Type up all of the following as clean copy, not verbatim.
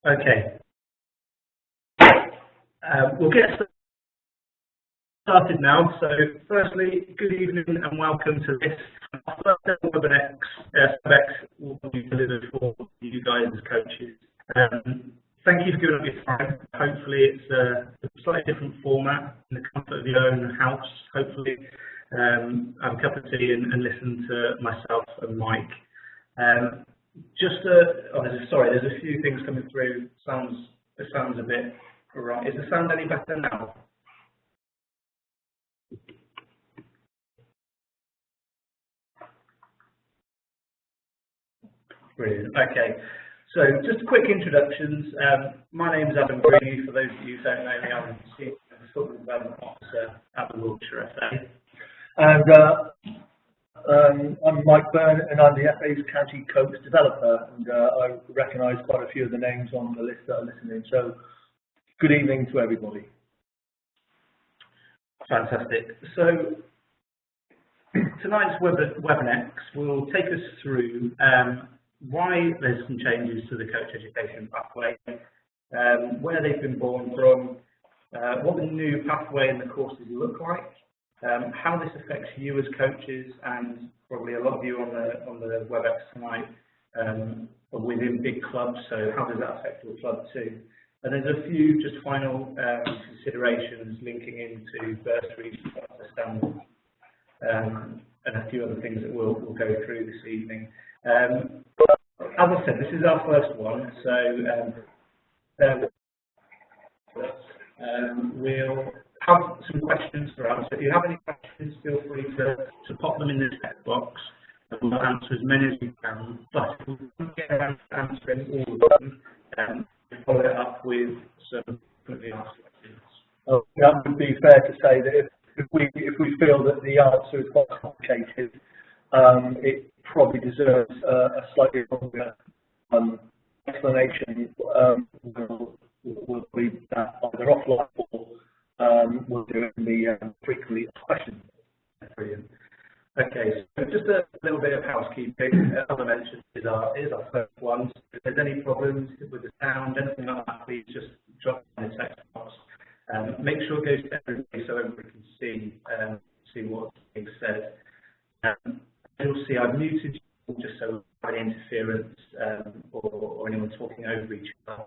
Okay, we'll get started now. So, firstly, good evening and welcome to this our first ever WebEx will be delivered for you guys as coaches. Thank you for giving up your time. Hopefully, it's a slightly different format in the comfort of your own house. Hopefully, have a cup of tea and listen to myself and Mike. Sorry, there's a few things coming through. It sounds a bit right. Is the sound any better now? Brilliant. Okay. So just quick introductions. My name is Adam Byrne. For those of you who don't know me, I'm the Football Development Officer at the Wiltshire FA. And I'm Mike Byrne, and I'm the FA's County Coach Developer, and I recognise quite a few of the names on the list that are listening. So, good evening to everybody. Fantastic. So, tonight's WebEx will take us through why there's some changes to the coach education pathway, where they've been born from, what the new pathway and the courses look like, how this affects you as coaches, and probably a lot of you on the WebEx tonight are within big clubs, so how does that affect your club too? And there's a few just final considerations linking into bursaries, standards, and a few other things that we'll go through this evening. As I said, this is our first one, so we'll have some questions for us. If you have any questions, feel free to pop them in the text box, and we'll answer as many as we can. But if we don't get around to answering all of them, we'll follow it up with some frequently asked questions. Oh, that would be fair to say that if we feel that the answer is quite complicated, it probably deserves a slightly longer explanation. We'll read that either offline or we'll do it in the frequently asked questions. Brilliant. Okay, so just a little bit of housekeeping. As I mentioned, is our first one. So if there's any problems with the sound, anything like that, please just drop it in the text box. Make sure it goes to everybody so everybody can see what's being said. You'll see I've muted you just so we don't have any interference or anyone talking over each other.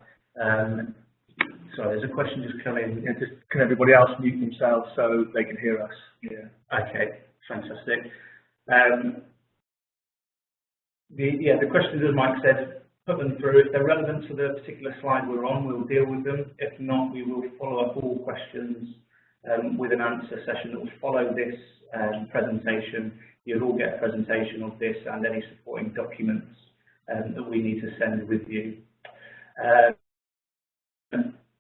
Sorry, there's a question just come in. Yeah, just can everybody else mute themselves so they can hear us? Yeah. Okay, fantastic. The questions, as Mike said, put them through. If they're relevant to the particular slide we're on, we'll deal with them. If not, we will follow up all questions with an answer session that will follow this presentation. You'll all get a presentation of this and any supporting documents that we need to send with you.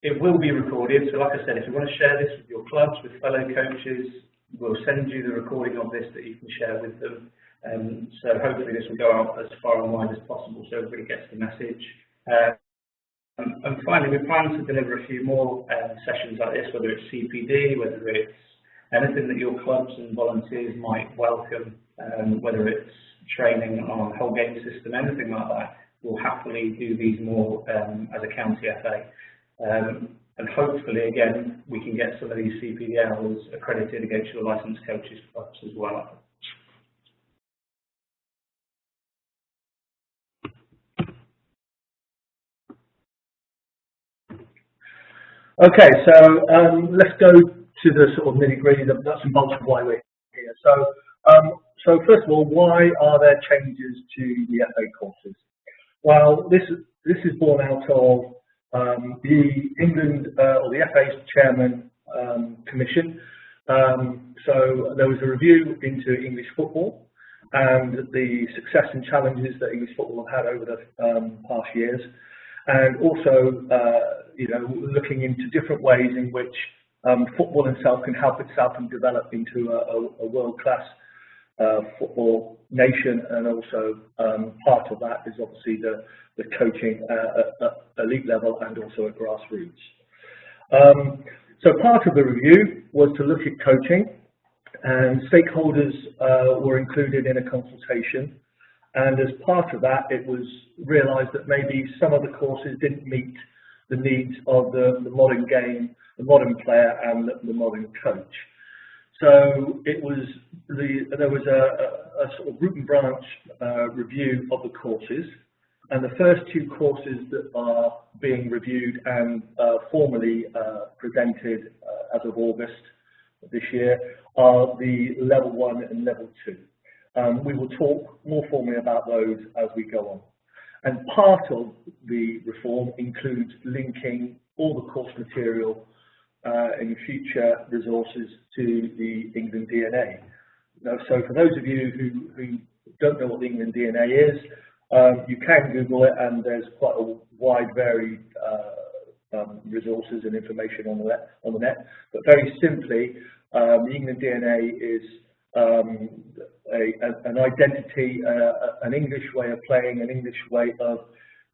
It will be recorded, so like I said, if you want to share this with your clubs, with fellow coaches, we'll send you the recording of this that you can share with them. So hopefully this will go out as far and wide as possible so everybody gets the message. And finally, we plan to deliver a few more sessions like this, whether it's CPD, whether it's anything that your clubs and volunteers might welcome, whether it's training on a whole game system, anything like that. We'll happily do these more as a county FA. And hopefully, again, we can get some of these CPD hours accredited against your licensed coaches clubs as well. Okay, so let's go to the sort of nitty-gritty, the nuts and bolts of why we're here. So first of all, why are there changes to the FA courses? Well, this is born out of the England or the FA's chairman commission. So there was a review into English football and the success and challenges that English football have had over the past years, and also looking into different ways in which football itself can help itself and develop into a world-class football nation, and also part of that is obviously the coaching at elite level and also at grassroots. So part of the review was to look at coaching, and stakeholders were included in a consultation, And as part of that, it was realised that maybe some of the courses didn't meet the needs of the modern game, the modern player, and the modern coach. So it was there was a sort of root and branch review of the courses, and the first two courses that are being reviewed and formally presented as of August this year are the level 1 and level 2. We will talk more formally about those as we go on. And part of the reform includes linking all the course material in future resources to the England DNA. Now, so for those of you who don't know what the England DNA is, you can Google it, and there's quite a wide varied resources and information on the net. But very simply, the England DNA is an identity, an English way of playing, an English way of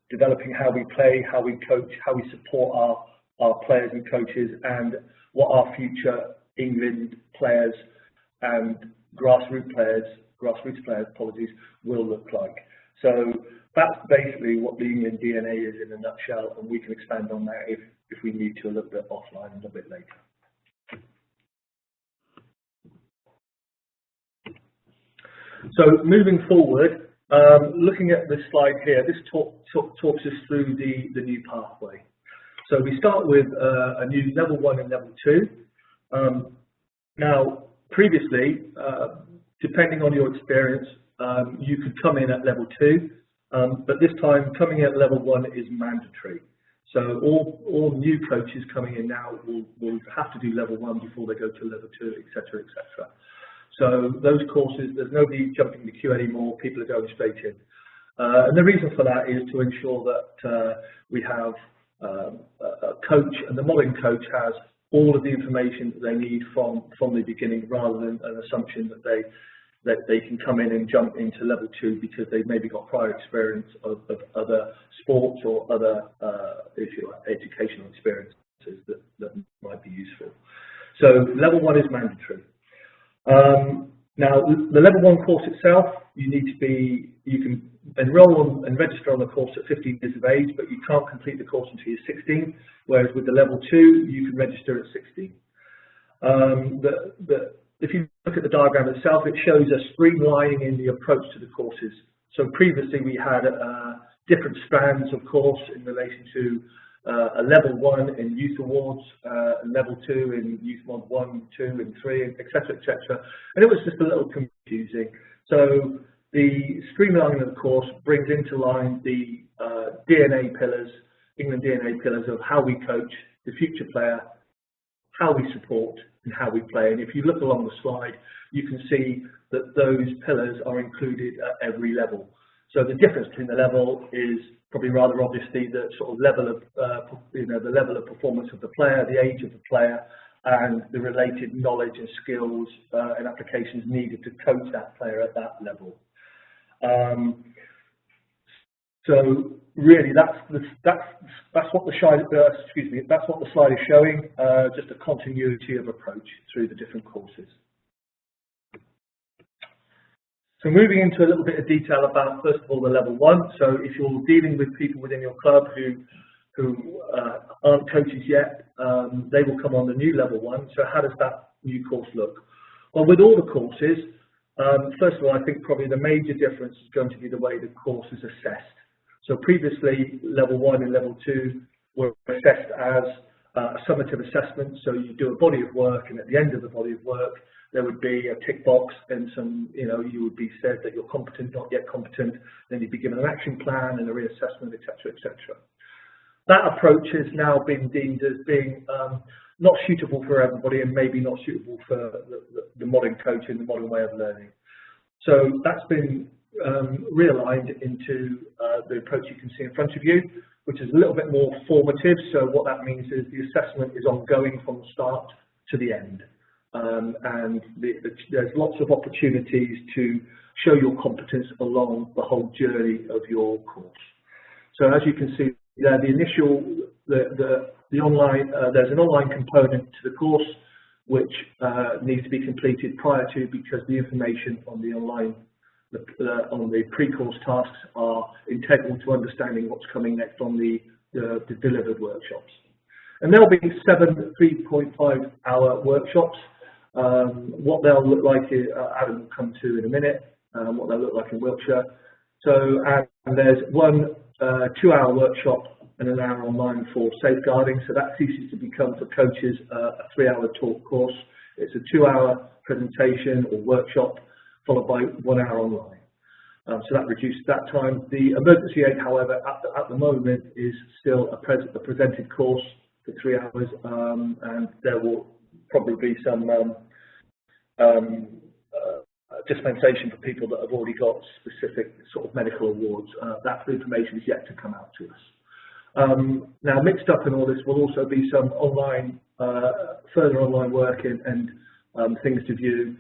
developing how we play, how we coach, how we support our players and coaches, and what our future England players and grassroots players, will look like. So that's basically what the England DNA is in a nutshell, and we can expand on that if we need to a little bit offline a little bit later. So moving forward, looking at this slide here, this talks us through the new pathway. So we start with a new level 1 and level 2. Now, previously, depending on your experience, you could come in at level 2, but this time coming in at level 1 is mandatory. So all new coaches coming in now will have to do level 1 before they go to level 2, etc., etc. So those courses, there's nobody jumping the queue anymore, people are going straight in. And the reason for that is to ensure that we have a coach, and the modern coach has all of the information that they need from the beginning, rather than an assumption that they can come in and jump into level 2 because they've maybe got prior experience of other sports or other educational experiences that might be useful. So level 1 is mandatory. Now, the level 1 course itself, you can enroll and register on the course at 15 years of age, but you can't complete the course until you're 16, whereas with the level 2, you can register at 16. If you look at the diagram itself, it shows a streamlining in the approach to the courses. So previously we had different strands of course in relation to a level 1 in Youth Awards, level 2 in Youth Mod 1, 2 and 3, etc., etc. And it was just a little confusing. So the streamlining of the course brings into line the DNA pillars, England DNA pillars of how we coach the future player, how we support, and how we play. And if you look along the slide, you can see that those pillars are included at every level. So the difference between the level is probably rather obviously the sort of level of, the level of performance of the player, the age of the player, and the related knowledge and skills and applications needed to coach that player at that level. So really, that's what the slide. That's what the slide is showing. Just a continuity of approach through the different courses. So moving into a little bit of detail about, first of all, the level 1. So if you're dealing with people within your club who aren't coaches yet, they will come on the new level 1. So how does that new course look? Well, with all the courses, first of all, I think probably the major difference is going to be the way the course is assessed. So previously, level 1 and level 2 were assessed as a summative assessment. So you do a body of work, and at the end of the body of work, there would be a tick box and some, you would be said that you're competent, not yet competent. Then you'd be given an action plan and a reassessment, etc., etc. That approach has now been deemed as being not suitable for everybody, and maybe not suitable for the modern coach and the modern way of learning. So that's been realigned into the approach you can see in front of you, which is a little bit more formative. So what that means is the assessment is ongoing from the start to the end. And there's lots of opportunities to show your competence along the whole journey of your course. So as you can see there, the online, there's an online component to the course which needs to be completed prior to, because the information on the online on the pre-course tasks are integral to understanding what's coming next on the delivered workshops. And there'll be 7 3.5-hour workshops. What they'll look like, Adam will come to in a minute, what they'll look like in Wiltshire. So, and there's one 2-hour workshop and an hour online for safeguarding. So that ceases to become, for coaches, a 3-hour talk course. It's a 2-hour presentation or workshop followed by 1 hour online. So that reduced that time. The emergency aid, however, at the moment is still a presented course for 3 hours, and there will probably be some dispensation for people that have already got specific sort of medical awards. That information is yet to come out to us. Now, mixed up in all this will also be some online, further online work and things to view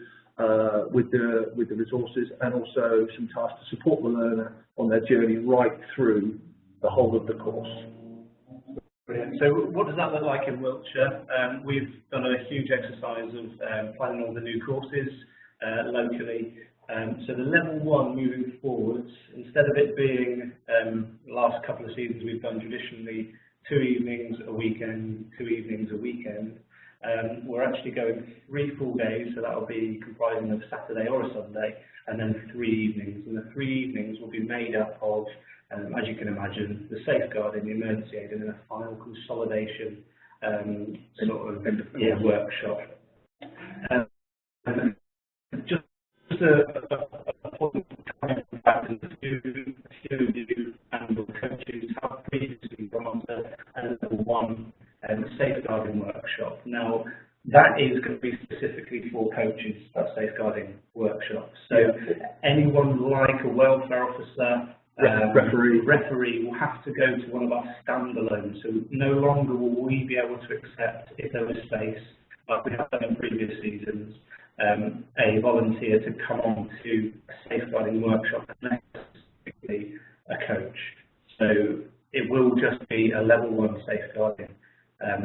with the resources, and also some tasks to support the learner on their journey right through the whole of the course. Brilliant. So what does that look like in Wiltshire? We've done a huge exercise of planning all the new courses locally. So the level 1 moving forwards, instead of it being the last couple of seasons we've done traditionally 2 evenings a weekend, 2 evenings a weekend, we're actually going 3 full days, so that will be comprising of Saturday or a Sunday, and then 3 evenings. And the 3 evenings will be made up of, as you can imagine, the safeguarding, the emergency aid, and then a final consolidation sort of workshop. Just a point of back to the two and the coaches have previously gone on to level 1 safeguarding workshop. Now, that is going to be specifically for coaches, that safeguarding workshop. So anyone like a welfare officer, referee will have to go to one of our standalones. So no longer will we be able to accept, if there was space, like we have done in previous seasons, a volunteer to come on to a safeguarding workshop and necessarily a coach. So it will just be a level 1 safeguarding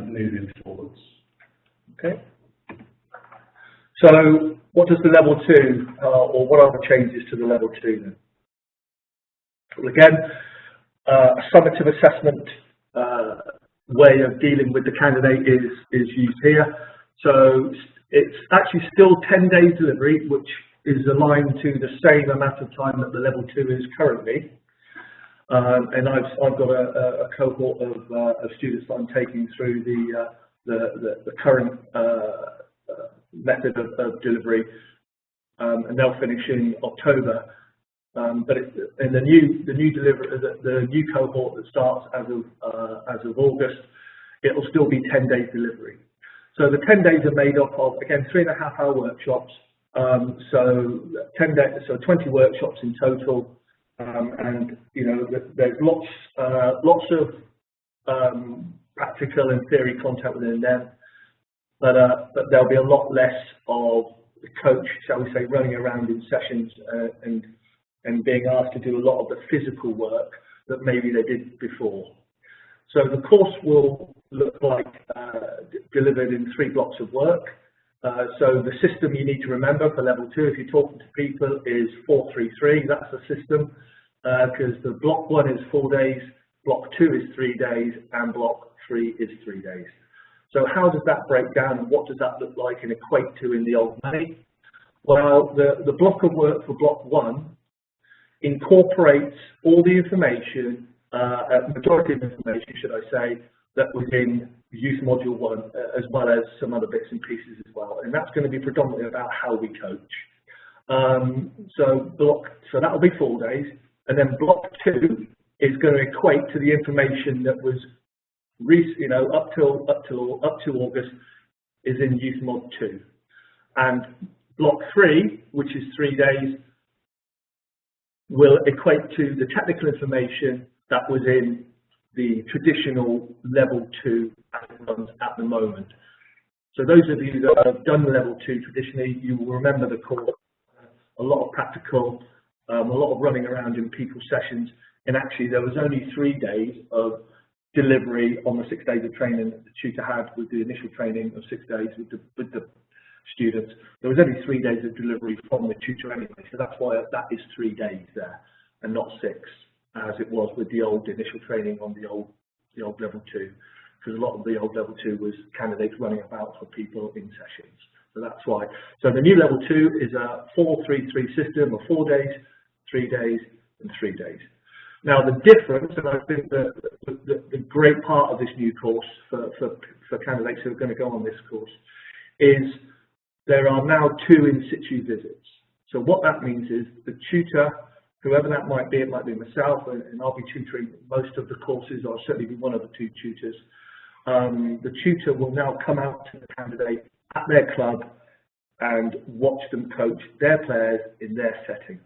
moving forwards. Okay. So what does the level 2, or what are the changes to the level 2 then? Well, again, a summative assessment way of dealing with the candidate is used here. So it's actually still 10 days delivery, which is aligned to the same amount of time that the level 2 is currently. And I've got a cohort of students that I'm taking through the current method of delivery, and they'll finish in October. But in the new cohort that starts as of August, it'll still be 10 days delivery. So the 10 days are made up of, again, 3.5-hour workshops. So 10 days, so 20 workshops in total, and you know there's lots of practical and theory content within them, but there'll be a lot less of the coach, shall we say, running around in sessions and being asked to do a lot of the physical work that maybe they did before. So the course will look like delivered in 3 blocks of work. So the system you need to remember for level 2, if you're talking to people, is 4-3-3. That's the system, because the block 1 is 4 days, block 2 is 3 days, and block 3 is 3 days. So how does that break down, and what does that look like and equate to in the old money? Well, the block of work for block 1 incorporates all the information, majority of information, should I say, that was in Youth Module 1, as well as some other bits and pieces as well. And that's going to be predominantly about how we coach. So that will be 4 days. And then block 2 is going to equate to the information that was, up to August, is in Youth Mod 2. And block 3, which is 3 days, will equate to the technical information that was in the traditional level 2 as it runs at the moment. So those of you that have done level 2 traditionally, you will remember the course, a lot of practical, a lot of running around in people's sessions, and actually there was only 3 days of delivery on the 6 days of training that the tutor had, with the initial training of 6 days with students, there was only 3 days of delivery from the tutor anyway, so that's why that is 3 days there and not 6, as it was with the old initial training on the old level 2, because a lot of the old level 2 was candidates running about for people in sessions. So that's why. So the new level 2 is a 4-3-3 system of 4 days, 3 days, and 3 days. Now the difference, and I think the great part of this new course for candidates who are going to go on this course, is there are now 2 in situ visits. So what that means is the tutor, whoever that might be, it might be myself, and I'll be tutoring most of the courses, or certainly be one of the 2 tutors. The tutor will now come out to the candidate at their club and watch them coach their players in their setting.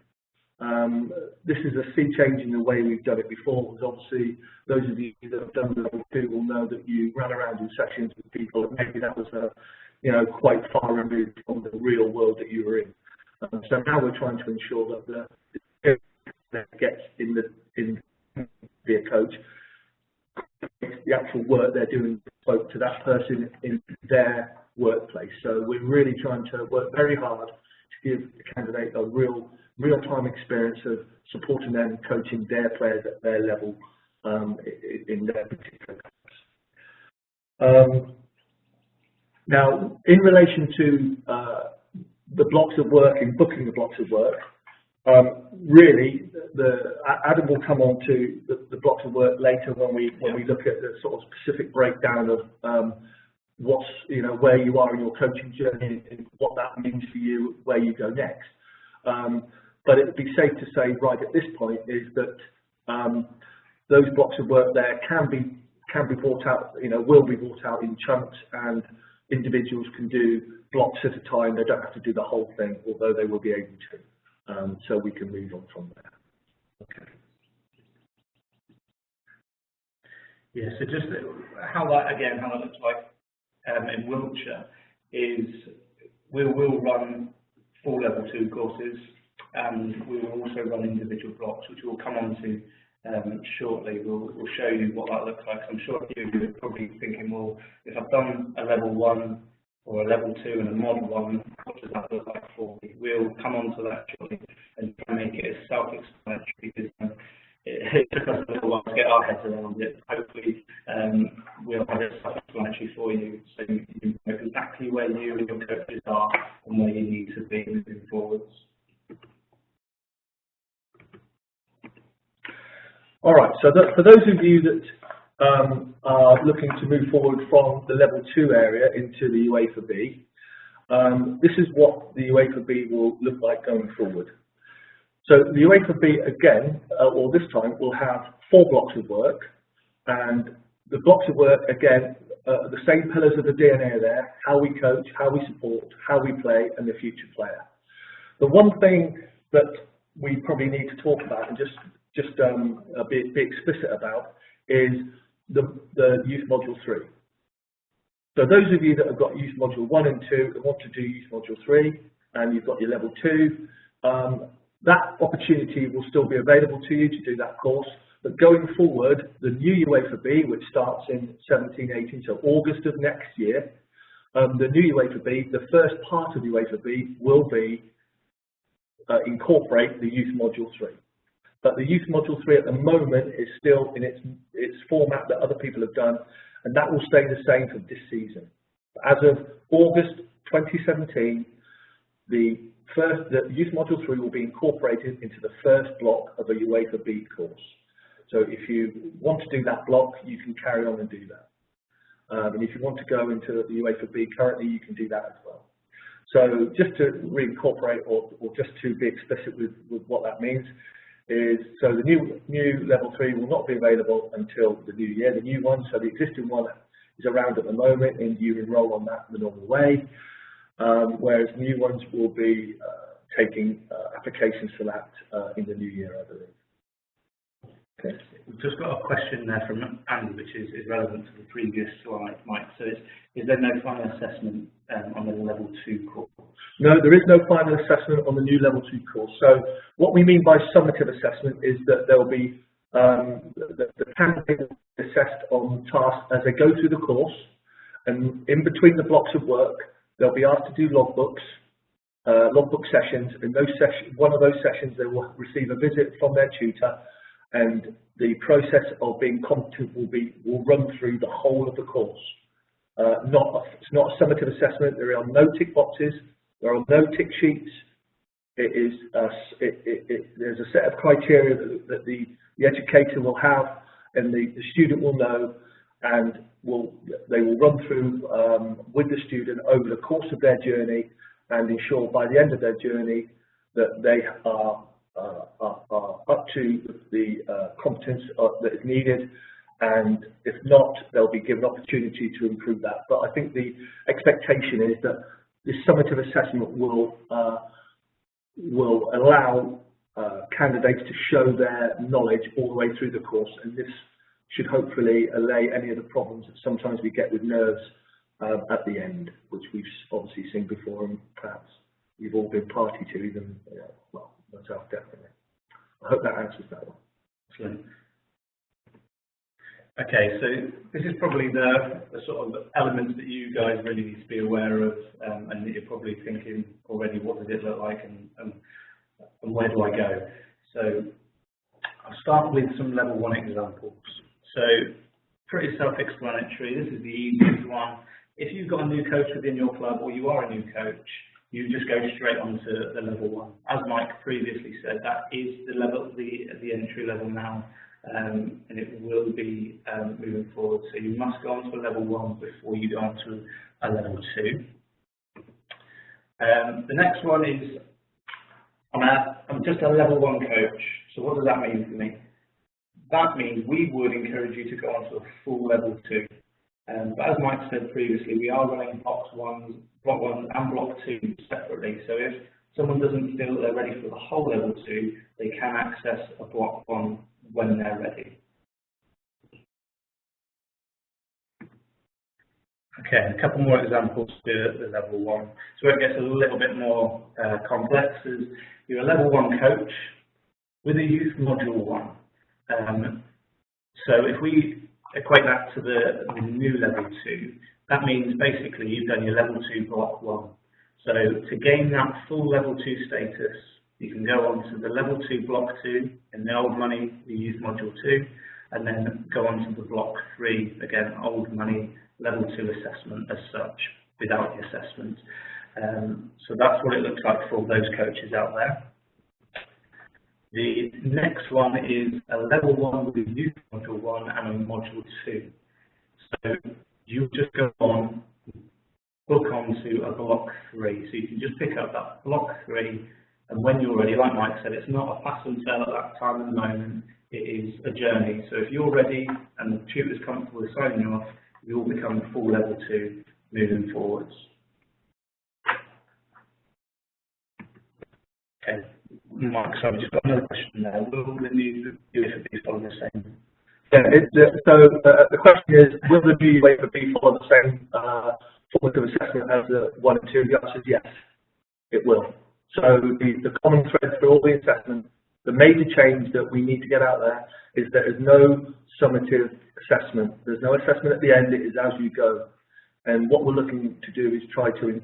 This is a sea change in the way we've done it before, because obviously those of you that have done level 2 will know that you ran around in sessions with people, and maybe that was quite far removed from the real world that you were in. So now we're trying to ensure that the gets in be a coach, the actual work they're doing spoke to that person in their workplace. So we're really trying to work very hard to give the candidate a real-time experience of supporting them and coaching their players at their level in their particular class. Now, in relation to the blocks of work and booking the blocks of work, really, Adam will come on to the blocks of work later when we look at the sort of specific breakdown of what's where you are in your coaching journey and what that means for you, where you go next. But it would be safe to say right at this point is that those blocks of work there can be brought out, will be brought out in chunks, and individuals can do blocks at a time. They don't have to do the whole thing, although they will be able to. So we can move on from there. Okay. Yeah, so just how that looks like in Wiltshire is we will run 4 level 2 courses, and we will also run individual blocks, which we'll come on to shortly. We'll show you what that looks like. I'm sure you're probably thinking, well, if I've done a level 1 or a level 2 and a mod 1, what does that look like for me? We'll come on to that shortly and try and make it as self-explanatory, because it took us a little while to get our heads around it. Hopefully we'll have it self-explanatory for you, so you know exactly where you and your coaches are and where you need to be moving forwards. All right, so for those of you that are looking to move forward from the level 2 area into the UEFA B, this is what the UEFA B will look like going forward. So the UEFA B again, or this time, will have 4 blocks of work, and the blocks of work again, the same pillars of the DNA are there: how we coach, how we support, how we play, and the future player. The one thing that we probably need to talk about and just be explicit about is the Youth Module 3. So those of you that have got Youth Module 1 and 2 and want to do Youth Module 3, and you've got your level 2, that opportunity will still be available to you to do that course. But going forward, the new UEFA B, which starts in 17-18, so August of next year, the new UEFA B, the first part of UEFA B will be incorporate the Youth Module 3. But the Youth Module 3 at the moment is still in its format that other people have done, and that will stay the same for this season. As of August 2017, the Youth Module 3 will be incorporated into the first block of a UEFA B course. So if you want to do that block, you can carry on and do that. And if you want to go into the UEFA B currently, you can do that as well. So just to reincorporate or just to be explicit with what that means is, so the new level 3 will not be available until the new year. The new one, so the existing one is around at the moment, and you enroll on that the normal way, whereas new ones will be taking applications for that in the new year, I believe. Okay. We've just got a question there from Andy, which is relevant to the previous slide, Mike. So is there no final assessment on the level 2 course? No, there is no final assessment on the new level 2 course. So what we mean by summative assessment is that there will be the candidate assessed on tasks as they go through the course, and in between the blocks of work, they'll be asked to do logbooks, logbook sessions. In one of those sessions, they will receive a visit from their tutor, and the process of being competent will run through the whole of the course. It's not a summative assessment. There are no tick boxes. There are no tick sheets. There's a set of criteria that the educator will have, and the student will know, and they will run through with the student over the course of their journey, and ensure by the end of their journey that they are up to the competence that is needed, and if not, they'll be given opportunity to improve that. But I think the expectation is that this summative assessment will allow candidates to show their knowledge all the way through the course, and this should hopefully allay any of the problems that sometimes we get with nerves at the end, which we've obviously seen before, and perhaps you've all been party to, even, well, myself definitely. I hope that answers that one. Excellent. Okay, so this is probably the sort of elements that you guys really need to be aware of, and that you're probably thinking already, what does it look like, and where do I go? So I'll start with some level 1 examples. So pretty self-explanatory. This is the easiest one. If you've got a new coach within your club, or you are a new coach, you just go straight on to the level 1. As Mike previously said, that is the entry level now. And it will be moving forward. So you must go on to a level 1 before you go on to a level 2. The next one is, I'm just a level 1 coach. So what does that mean for me? That means we would encourage you to go on to a full level 2. But as Mike said previously, we are running block 1 and block 2 separately. So if someone doesn't feel that they're ready for the whole level 2, they can access a block 1 when they're ready. Okay, a couple more examples for the level 1. So it gets a little bit more complex. Is you're a level 1 coach with a youth module 1. So if we equate that to the new level 2, that means basically you've done your level 2 block 1. So to gain that full level 2 status, you can go on to the level 2 block 2 in the old money, the youth module 2, and then go on to the block 3, again, old money, level 2 assessment as such, without the assessment. So that's what it looks like for those coaches out there. The next one is a level 1 with a youth module 1 and a module 2. So you just go on, book on to a block 3. So you can just pick up that block 3, and when you're ready, like Mike said, it's not a pass and fail at that time at the moment, it is a journey. So if you're ready and the tutor's comfortable with signing you off, you will become full level 2 moving forwards. Okay, Mike, so I've just got another question there. Will the new UFB follow the same? Yeah, the question is, will the new UFB follow the same formative assessment as the 1 and 2? The answer is yes, it will. So the common thread for all the assessments, the major change that we need to get out there is there is no summative assessment. There's no assessment at the end, it is as you go. And what we're looking to do is try to,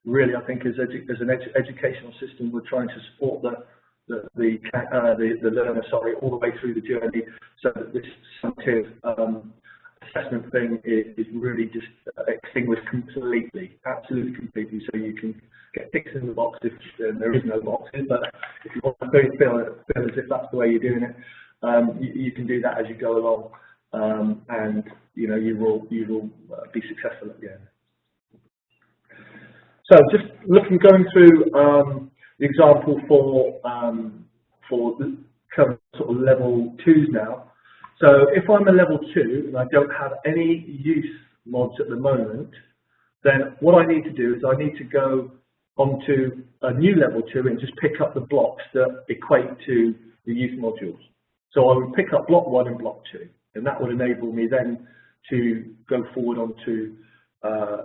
really, I think as an educational system, we're trying to support the learner, all the way through the journey, so that this summative assessment thing is really just extinguished completely, absolutely completely, so you can get ticks in the box if there is no boxes, but if you want to feel as if that's the way you're doing it, you can do that as you go along, and you will be successful at the end. So just going through the example for the current sort of level 2s now. So if I'm a level 2 and I don't have any youth mods at the moment, then what I need to do is I need to go onto a new level 2 and just pick up the blocks that equate to the youth modules. So I would pick up block 1 and block 2, and that would enable me then to go forward onto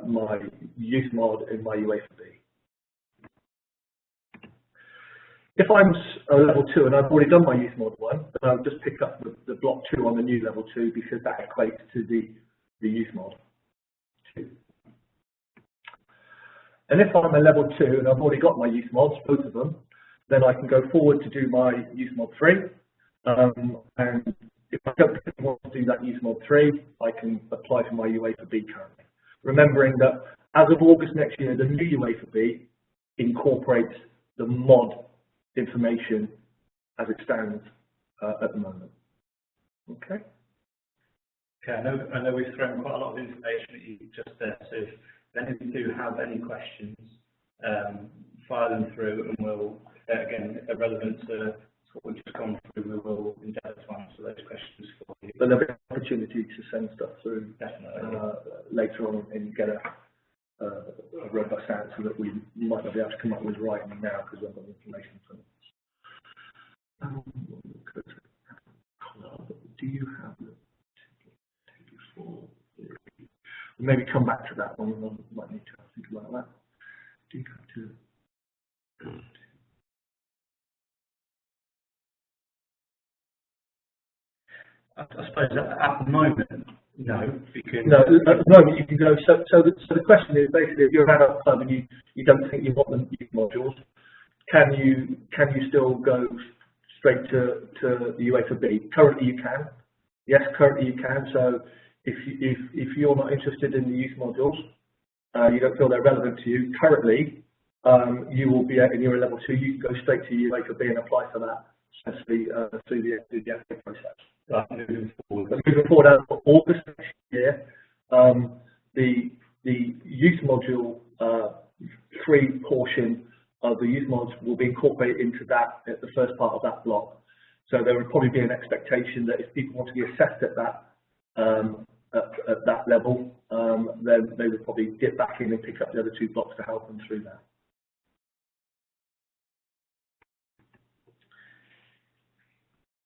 my youth mod in my UFB. If I'm a level 2 and I've already done my youth mod 1, then I'll just pick up the block 2 on the new level 2, because that equates to the youth mod 2. And if I'm a level 2 and I've already got my youth mods, both of them, then I can go forward to do my youth mod 3. And if I don't want to do that youth mod 3, I can apply for my UEFA B currently. Remembering that as of August next year, the new UEFA B incorporates the mod information as it stands at the moment. Okay. Okay, I know we've thrown quite a lot of information at you just there, so if any of you do have any questions, fire them through, and we'll, again, if they're relevant to what we've just gone through, we will endeavour to answer those questions for you. But there'll be an opportunity to send stuff through later on and get a robust answer that we might not be able to come up with right now because we haven't got the information from us. Do you have the before? Maybe come back to that one. We might need to think about that. Do you have to? I suppose at the moment, no, because no. At the moment, you can go. So the question is basically, if you're an adult club and you don't think you want the modules, can you still go straight to the UEFA B? Currently, you can. Yes, currently you can. So if you're not interested in the youth modules, you don't feel they're relevant to you. Currently, you will be and you're a level 2. You can go straight to UEFA B and apply for that, especially through the FA process. Moving forward. But moving forward, as of August next year, the youth module 3 portion of the youth mods will be incorporated into that at the first part of that block. So there would probably be an expectation that if people want to be assessed at that level, then they would probably get back in and pick up the other 2 blocks to help them through that.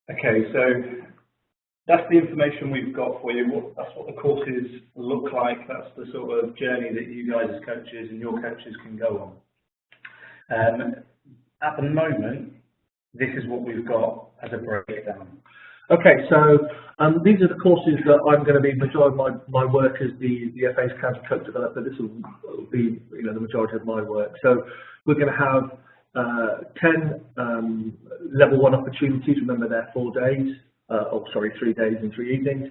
Okay, so that's the information we've got for you. That's what the courses look like. That's the sort of journey that you guys as coaches and your coaches can go on. At the moment, this is what we've got as a breakdown. Okay, so these are the courses that I'm going to be majority of my work as the FA's county coach developer. This will be the majority of my work. So we're going to have 10 level 1 opportunities. Remember, they're 4 days. 3 days and 3 evenings.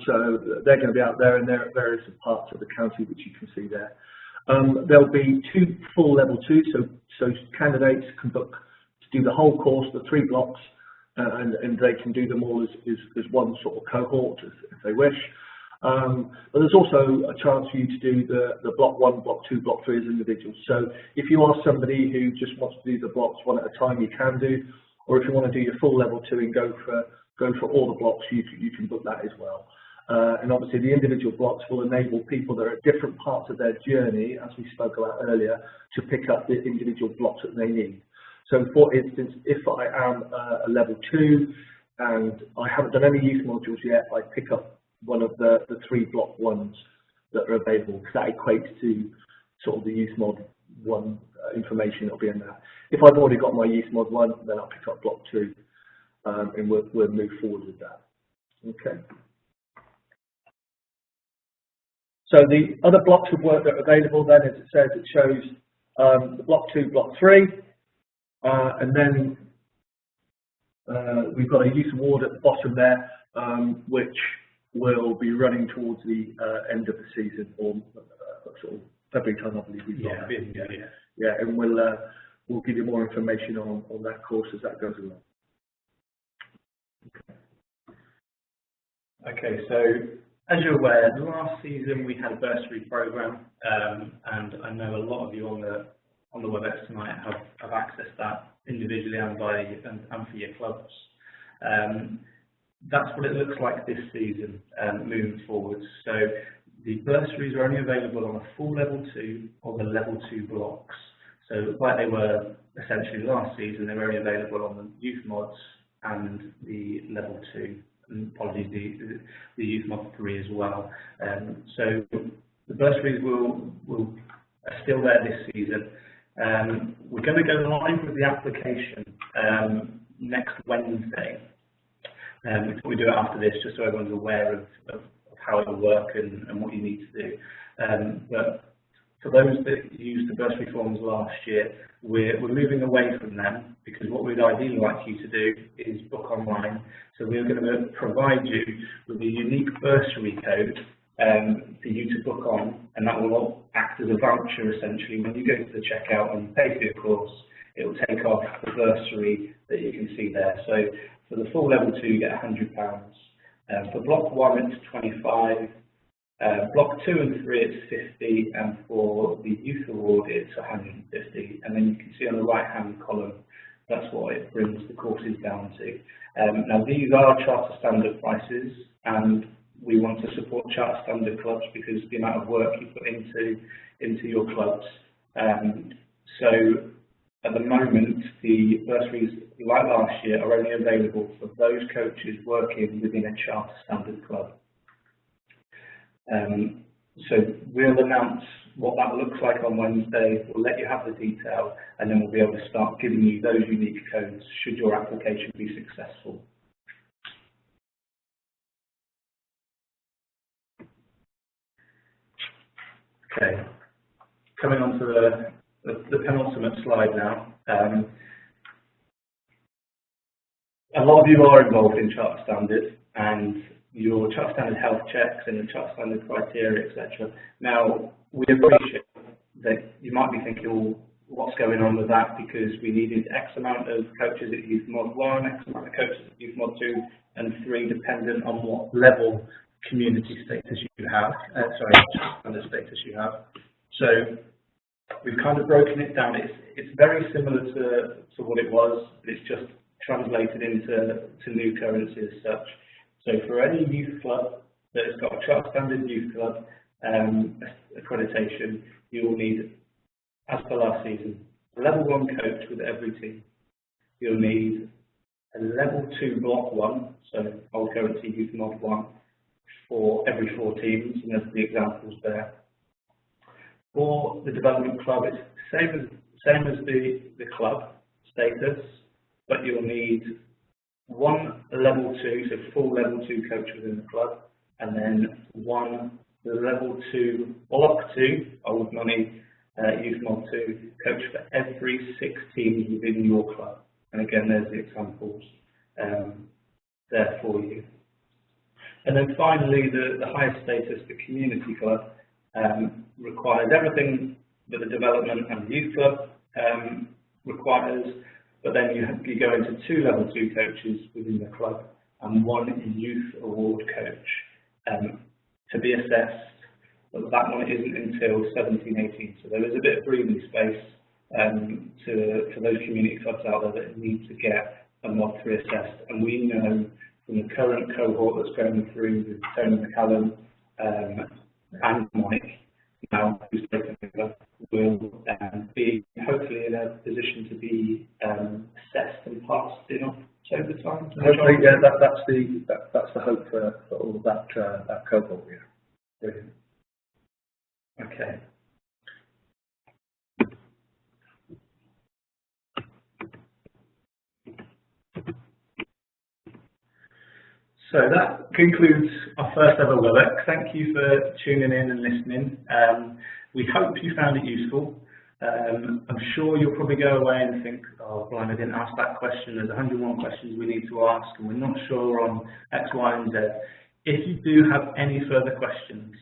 So they're going to be out there, and they're at various parts of the county, which you can see there. There'll be 2 full level 2, so candidates can book to do the whole course, the 3 blocks, and they can do them all as one sort of cohort if they wish. But there's also a chance for you to do the block 1, block 2, block 3 as individuals. So if you are somebody who just wants to do the blocks one at a time, you can do. Or if you want to do your full level 2 and go for all the blocks, you can book that as well. And obviously the individual blocks will enable people that are at different parts of their journey, as we spoke about earlier, to pick up the individual blocks that they need. So for instance, if I am a level 2 and I haven't done any youth modules yet, I pick up one of the 3 block 1s that are available, because that equates to sort of the youth mod 1 information that'll be in there. If I've already got my youth mod 1, then I'll pick up block 2, and we'll move forward with that. Okay. So the other blocks of work that are available then, as it says, it shows the block 2, block 3, and then we've got a youth award at the bottom there, which will be running towards the end of the season, or sort of February time, I believe we've got. Yeah, and we'll give you more information on that course as that goes along. Okay, so as you're aware, last season we had a bursary program, and I know a lot of you on the WebEx tonight have accessed that individually and for your clubs. That's what it looks like this season, moving forward. So the bursaries are only available on a full level 2 or the level 2 blocks. So like they were essentially last season, they were only available on the youth mods and the level 2. And apologies, the youth mod 3 as well. So the bursaries are still there this season. We're going to go live with the application next Wednesday. We thought we'd do it after this, just so everyone's aware of how it will work and what you need to do. But for those that used the bursary forms last year, we're moving away from them, because what we'd ideally like you to do is book online. So we're going to provide you with a unique bursary code for you to book on, and that will act as a voucher essentially. When you go to the checkout and pay for your course, it will take off the bursary that you can see there. So for the full level 2, you get £100. For block 1, it's 25. Block 2 and 3, it's 50, and for the youth award, it's 150. And then you can see on the right-hand column, that's what it brings the courses down to. Now, these are charter standard prices, and we want to support charter standard clubs because of the amount of work you put into your clubs. So at the moment, the bursaries, like last year, are only available for those coaches working within a charter standard club. So we'll announce what that looks like on Wednesday. We'll let you have the detail, and then we'll be able to start giving you those unique codes should your application be successful. Okay, coming on to the penultimate slide now. A lot of you are involved in charter standard and your charter standard health checks and your charter standard criteria, etc. Now, we appreciate that you might be thinking, well, what's going on with that, because we needed X amount of coaches at Youth Mod 1, X amount of coaches at Youth Mod 2, and 3, dependent on what level community status you have, charter standard status you have. So we've kind of broken it down. It's very similar to what it was, but it's just translated into new currency as such. So for any youth club that has got a charter standard youth club accreditation, you will need, as per last season, a level 1 coach with every team. You'll need a level 2 block 1, so old currency youth mod 1, for every 4 teams, and there's the examples there. For the development club, it's same as the club status, but you'll need 1 level 2, so full level 2 coach within the club, and then 1 level 2 block 2 old money youth mod 2 coach for every 6 teams within your club. And again, there's the examples there for you. And then finally, the highest status, the community club, requires everything that the development and the youth club requires, but then you go into 2 level 2 coaches within the club and 1 youth award coach to be assessed, but that one isn't until 17-18. So there is a bit of breathing space to those community clubs out there that need to get a Mod 3 assessed. And we know from the current cohort that's going through with Tony McCallum and Mike, now who's taken over, will be hopefully in a position to be assessed and passed in October time. Hopefully, yeah, that's the hope for all of that cohort. Yeah. Brilliant. Okay. So that concludes our first ever WebEx. Thank you for tuning in and listening. We hope you found it useful. I'm sure you'll probably go away and think, oh, Byrne, I didn't ask that question. There's 101 questions we need to ask, and we're not sure on X, Y, and Z. If you do have any further questions,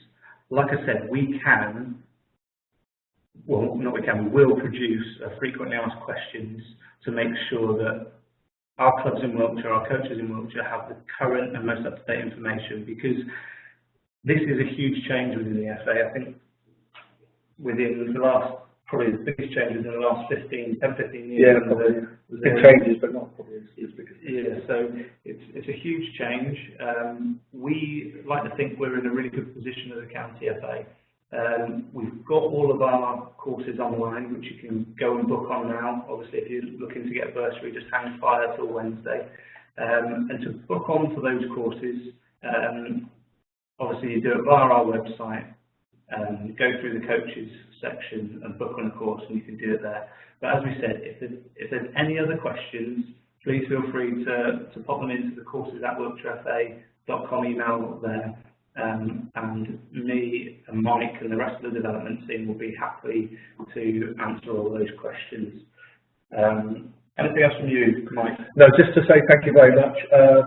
like I said, we will produce frequently asked questions to make sure that our clubs in Wiltshire, our coaches in Wiltshire, have the current and most up-to-date information, because this is a huge change within the FA. I think within the last, probably the biggest change within the last 10, 15 years. Yeah, probably. Big changes, but not probably as big as. Yeah, so it's a huge change. We like to think we're in a really good position as a county FA. We've got all of our courses online, which you can go and book on now. Obviously, if you're looking to get a bursary, just hang fire till Wednesday. And to book on for those courses, obviously you do it via our website, go through the coaches section and book on a course, and you can do it there. But as we said, if there's any other questions, please feel free to pop them into the courses@wiltshirefa.com email there. and me and Mike and the rest of the development team will be happy to answer all those questions. Anything else from you, Mike? No, just to say thank you very much.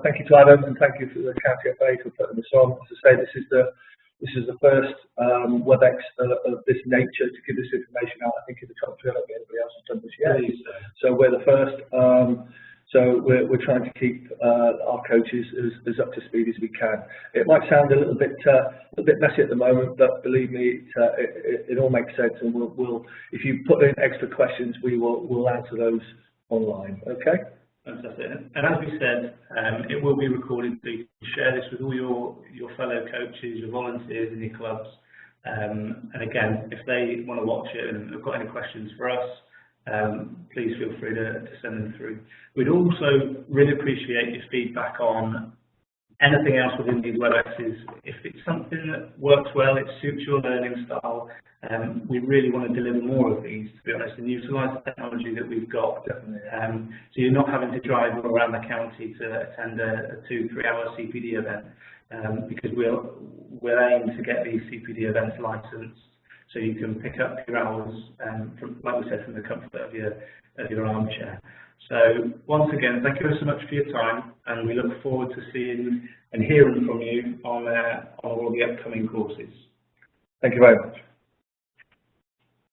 Thank you to Adam, and thank you to the County FA for putting this on. As I say, this is the first WebEx of this nature to give this information out. I think in the country, I don't think anybody else has done this yet. So we're the first. So we're trying to keep our coaches as up to speed as we can. It might sound a little bit messy at the moment, but believe me, it all makes sense. And we'll if you put in extra questions, we'll answer those online. Okay. Fantastic. And as we said, it will be recorded, so you can share this with all your fellow coaches, your volunteers in your clubs. And again, if they want to watch it and have got any questions for us, please feel free to send them through. We'd also really appreciate your feedback on anything else within these WebExes. If it's something that works well, it suits your learning style, we really want to deliver more of these, to be honest, and utilise the technology that we've got. So you're not having to drive around the county to attend a 2-3 hour CPD event, because we'll aim to get these CPD events licensed, so you can pick up your hours, from, like we said, from the comfort of your armchair. So once again, thank you so much for your time, and we look forward to seeing and hearing from you on all the upcoming courses. Thank you very much.